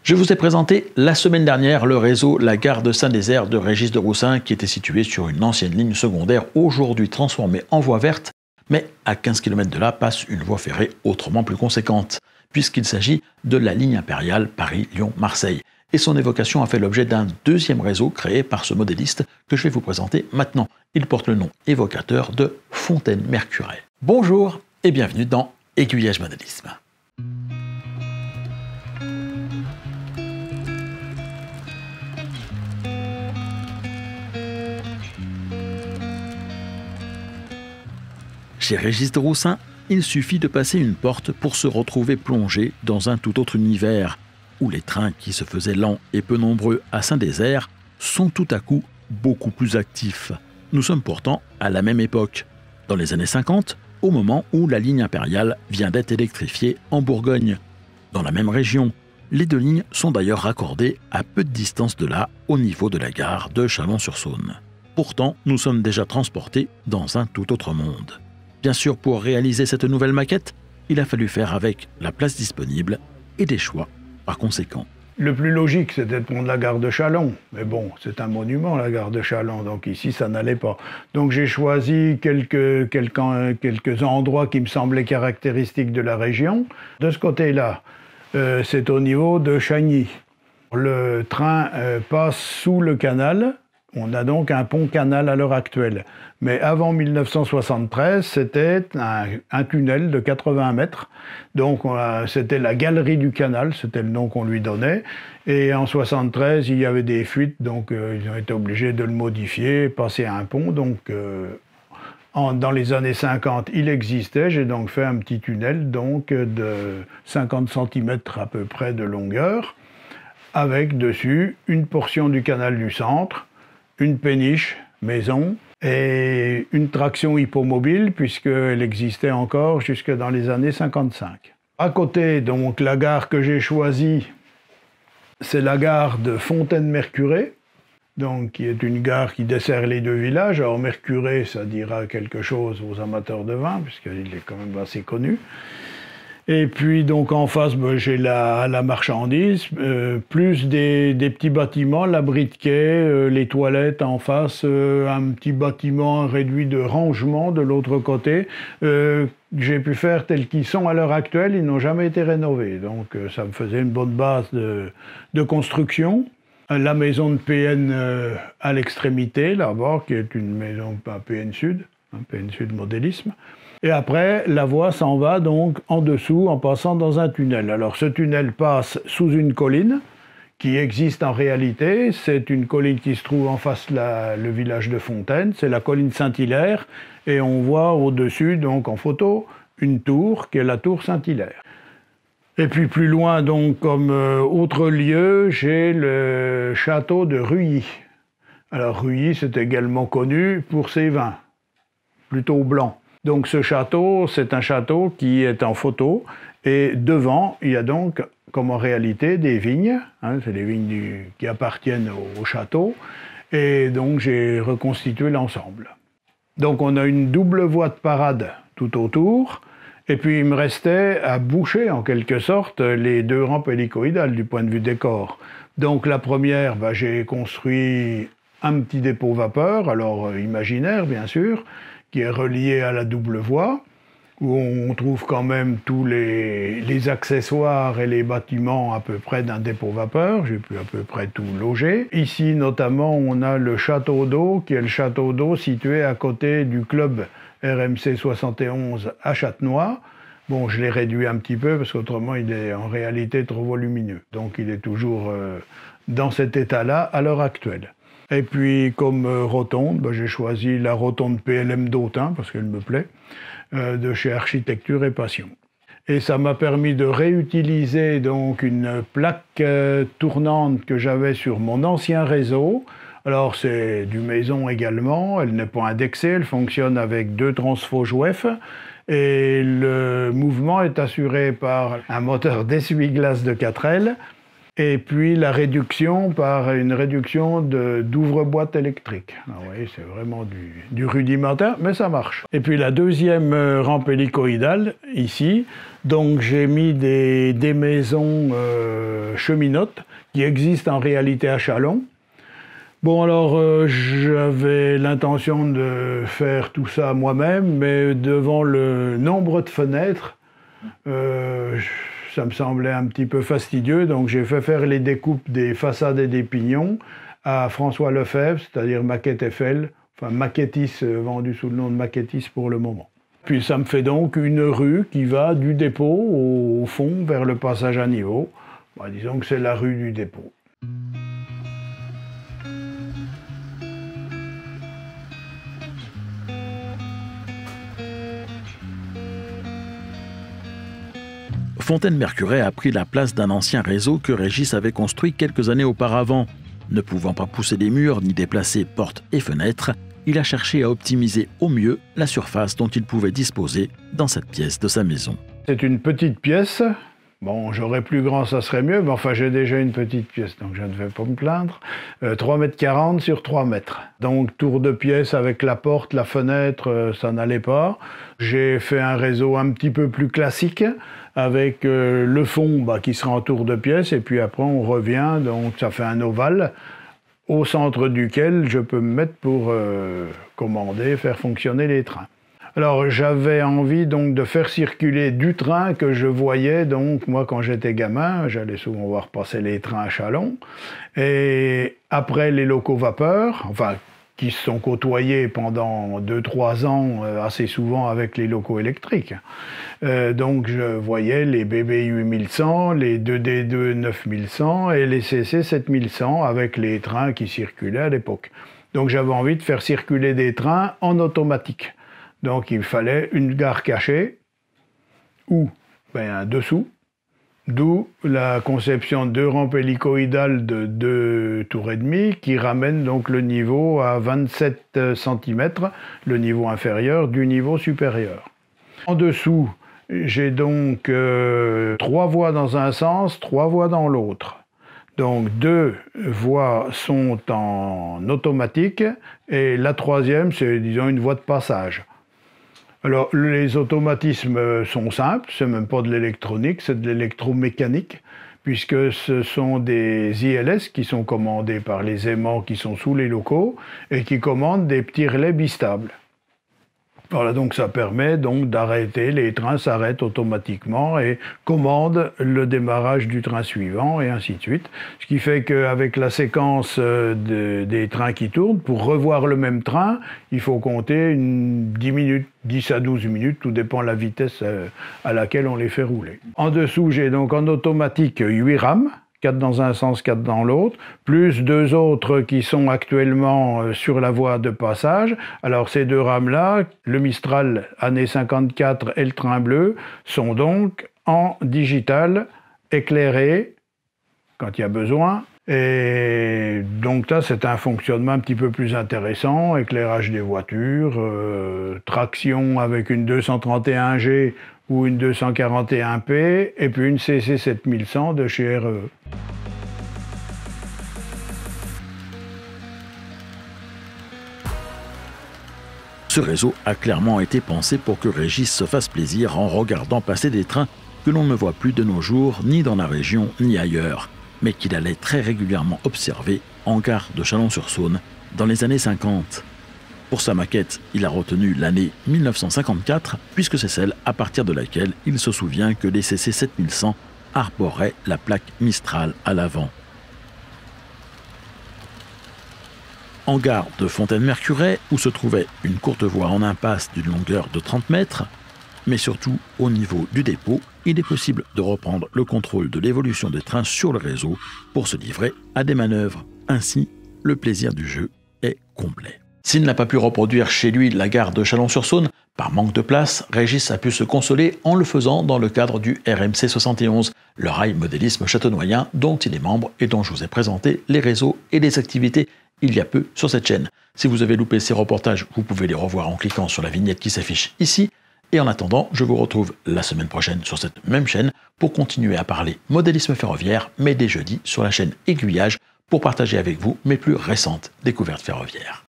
Je vous ai présenté la semaine dernière le réseau La Gare de Saint-Désert de Régis de Roussin qui était situé sur une ancienne ligne secondaire aujourd'hui transformée en voie verte, mais à 15 km de là passe une voie ferrée autrement plus conséquente, puisqu'il s'agit de la ligne impériale Paris-Lyon-Marseille. Et son évocation a fait l'objet d'un deuxième réseau créé par ce modéliste que je vais vous présenter maintenant. Il porte le nom évocateur de Fontaine-Mercuret. Bonjour et bienvenue dans Aiguillage Modélisme. Chez Régis de Roussin, il suffit de passer une porte pour se retrouver plongé dans un tout autre univers, où les trains qui se faisaient lents et peu nombreux à Saint-Désert sont tout à coup beaucoup plus actifs. Nous sommes pourtant à la même époque, dans les années 50, au moment où la ligne impériale vient d'être électrifiée en Bourgogne. Dans la même région, les deux lignes sont d'ailleurs raccordées à peu de distance de là, au niveau de la gare de Chalon-sur-Saône. Pourtant, nous sommes déjà transportés dans un tout autre monde. Bien sûr, pour réaliser cette nouvelle maquette, il a fallu faire avec la place disponible et des choix par conséquent. Le plus logique, c'était de prendre la gare de Chalon. Mais bon, c'est un monument, la gare de Chalon, donc ici, ça n'allait pas. Donc j'ai choisi quelques endroits qui me semblaient caractéristiques de la région. De ce côté-là, c'est au niveau de Chagny. Le train passe sous le canal. On a donc un pont-canal à l'heure actuelle. Mais avant 1973, c'était un tunnel de 80 mètres. Donc c'était la galerie du canal, c'était le nom qu'on lui donnait. Et en 73, il y avait des fuites, donc ils ont été obligés de le modifier, passer à un pont. Donc dans les années 50, il existait. J'ai donc fait un petit tunnel donc, de 50 cm à peu près de longueur, avec dessus une portion du canal du centre, une péniche, maison, et une traction hippomobile, puisqu'elle existait encore jusque dans les années 55. À côté, donc, la gare que j'ai choisie, c'est la gare de Fontaine-Mercuret, donc, qui est une gare qui dessert les deux villages. Alors, Mercuret, ça dira quelque chose aux amateurs de vin, puisqu'il est quand même assez connu. Et puis, donc, en face, j'ai la marchandise, plus des petits bâtiments, l'abri de quai, les toilettes en face, un petit bâtiment réduit de rangement de l'autre côté. J'ai pu faire tels qu'ils sont à l'heure actuelle, ils n'ont jamais été rénovés. Donc, ça me faisait une bonne base de construction. La maison de PN à l'extrémité, là-bas, qui est une maison PN Sud, PN Sud Modélisme. Et après, la voie s'en va donc en dessous en passant dans un tunnel. Alors ce tunnel passe sous une colline qui existe en réalité. C'est une colline qui se trouve en face le village de Fontaine. C'est la colline Saint-Hilaire. Et on voit au-dessus, donc en photo, une tour qui est la tour Saint-Hilaire. Et puis plus loin, donc comme autre lieu, j'ai le château de Ruilly. Alors Ruilly, c'est également connu pour ses vins, plutôt blancs. Donc ce château, c'est un château qui est en photo, et devant, il y a donc, comme en réalité, des vignes, c'est des vignes qui appartiennent au château, et donc j'ai reconstitué l'ensemble. Donc on a une double voie de parade tout autour, et puis il me restait à boucher en quelque sorte les deux rampes hélicoïdales du point de vue décor. Donc la première, j'ai construit un petit dépôt vapeur, alors imaginaire bien sûr, qui est relié à la double voie, où on trouve quand même tous les accessoires et les bâtiments à peu près d'un dépôt vapeur. J'ai pu à peu près tout loger. Ici, notamment, on a le château d'eau, qui est le château d'eau situé à côté du club RMC 71 à Châtenois. Bon, je l'ai réduit un petit peu, parce qu'autrement, il est en réalité trop volumineux. Donc, il est toujours dans cet état-là à l'heure actuelle. Et puis, comme rotonde, j'ai choisi la rotonde PLM d'Autun, parce qu'elle me plaît, de chez Architecture et Passion. Et ça m'a permis de réutiliser donc une plaque tournante que j'avais sur mon ancien réseau. Alors, c'est du maison également, elle n'est pas indexée, elle fonctionne avec 2 transfo JOEF. Et le mouvement est assuré par un moteur d'essuie-glace de 4L Et puis la réduction par une réduction d'ouvre-boîte électrique. Ah oui, c'est vraiment du rudimentaire, mais ça marche. Et puis la deuxième rampe hélicoïdale, ici, donc j'ai mis des maisons cheminotes qui existent en réalité à Châlons. Bon, alors j'avais l'intention de faire tout ça moi-même, mais devant le nombre de fenêtres, ça me semblait un petit peu fastidieux, donc j'ai fait faire les découpes des façades et des pignons à François Lefebvre, c'est-à-dire Maquette Eiffel, enfin Maquettis, vendu sous le nom de Maquettis pour le moment. Puis ça me fait donc une rue qui va du dépôt au fond vers le passage à niveau. Bon, disons que c'est la rue du dépôt. Fontaine-Mercurey a pris la place d'un ancien réseau que Régis avait construit quelques années auparavant. Ne pouvant pas pousser des murs ni déplacer portes et fenêtres, il a cherché à optimiser au mieux la surface dont il pouvait disposer dans cette pièce de sa maison. C'est une petite pièce. Bon, j'aurais plus grand, ça serait mieux, mais enfin j'ai déjà une petite pièce, donc je ne vais pas me plaindre. 3,40 m sur 3 mètres. Donc tour de pièce avec la porte, la fenêtre, ça n'allait pas. J'ai fait un réseau un petit peu plus classique, avec le fond qui sera en tour de pièce, et puis après on revient, donc ça fait un ovale, au centre duquel je peux me mettre pour commander, faire fonctionner les trains. Alors j'avais envie donc de faire circuler du train que je voyais, donc moi quand j'étais gamin, j'allais souvent voir passer les trains à Châlons, et après les locaux vapeur, enfin qui se sont côtoyés pendant 2-3 ans assez souvent avec les locaux électriques. Donc je voyais les BB 8100, les 2D2 9100 et les CC 7100 avec les trains qui circulaient à l'époque. Donc j'avais envie de faire circuler des trains en automatique. Donc il fallait une gare cachée ou un dessous, d'où la conception de 2 rampes hélicoïdales de 2 tours et demi qui ramènent donc le niveau à 27 cm, le niveau inférieur du niveau supérieur. En dessous, j'ai donc 3 voies dans un sens, 3 voies dans l'autre. Donc 2 voies sont en automatique et la troisième, c'est disons une voie de passage. Alors, les automatismes sont simples, c'est même pas de l'électronique, c'est de l'électromécanique, puisque ce sont des ILS qui sont commandés par les aimants qui sont sous les locaux et qui commandent des petits relais bistables. Voilà, donc ça permet donc d'arrêter, les trains s'arrêtent automatiquement et commandent le démarrage du train suivant et ainsi de suite. Ce qui fait qu'avec la séquence des trains qui tournent, pour revoir le même train, il faut compter 10 minutes, 10 à 12 minutes, tout dépend de la vitesse à laquelle on les fait rouler. En dessous, j'ai donc en automatique 8 rames. 4 dans un sens, 4 dans l'autre, plus 2 autres qui sont actuellement sur la voie de passage. Alors ces 2 rames-là, le Mistral année 54 et le train bleu, sont donc en digital, éclairés, quand il y a besoin. Et donc là, c'est un fonctionnement un petit peu plus intéressant, éclairage des voitures, traction avec une 231G ou une 241P, et puis une CC 7100 de chez RE. Ce réseau a clairement été pensé pour que Régis se fasse plaisir en regardant passer des trains que l'on ne voit plus de nos jours, ni dans la région, ni ailleurs, mais qu'il allait très régulièrement observer en gare de Chalon-sur-Saône dans les années 50. Pour sa maquette, il a retenu l'année 1954, puisque c'est celle à partir de laquelle il se souvient que les CC 7100 arboraient la plaque Mistral à l'avant. En gare de Fontaine-Mercurey, où se trouvait une courte voie en impasse d'une longueur de 30 mètres, mais surtout au niveau du dépôt, il est possible de reprendre le contrôle de l'évolution des trains sur le réseau pour se livrer à des manœuvres. Ainsi, le plaisir du jeu est complet. S'il n'a pas pu reproduire chez lui la gare de Chalon-sur-Saône, par manque de place, Régis a pu se consoler en le faisant dans le cadre du RMC 71, le rail modélisme châtenoyen dont il est membre et dont je vous ai présenté les réseaux et les activités il y a peu sur cette chaîne. Si vous avez loupé ces reportages, vous pouvez les revoir en cliquant sur la vignette qui s'affiche ici. Et en attendant, je vous retrouve la semaine prochaine sur cette même chaîne pour continuer à parler modélisme ferroviaire, mais dès jeudi sur la chaîne Aiguillage pour partager avec vous mes plus récentes découvertes ferroviaires.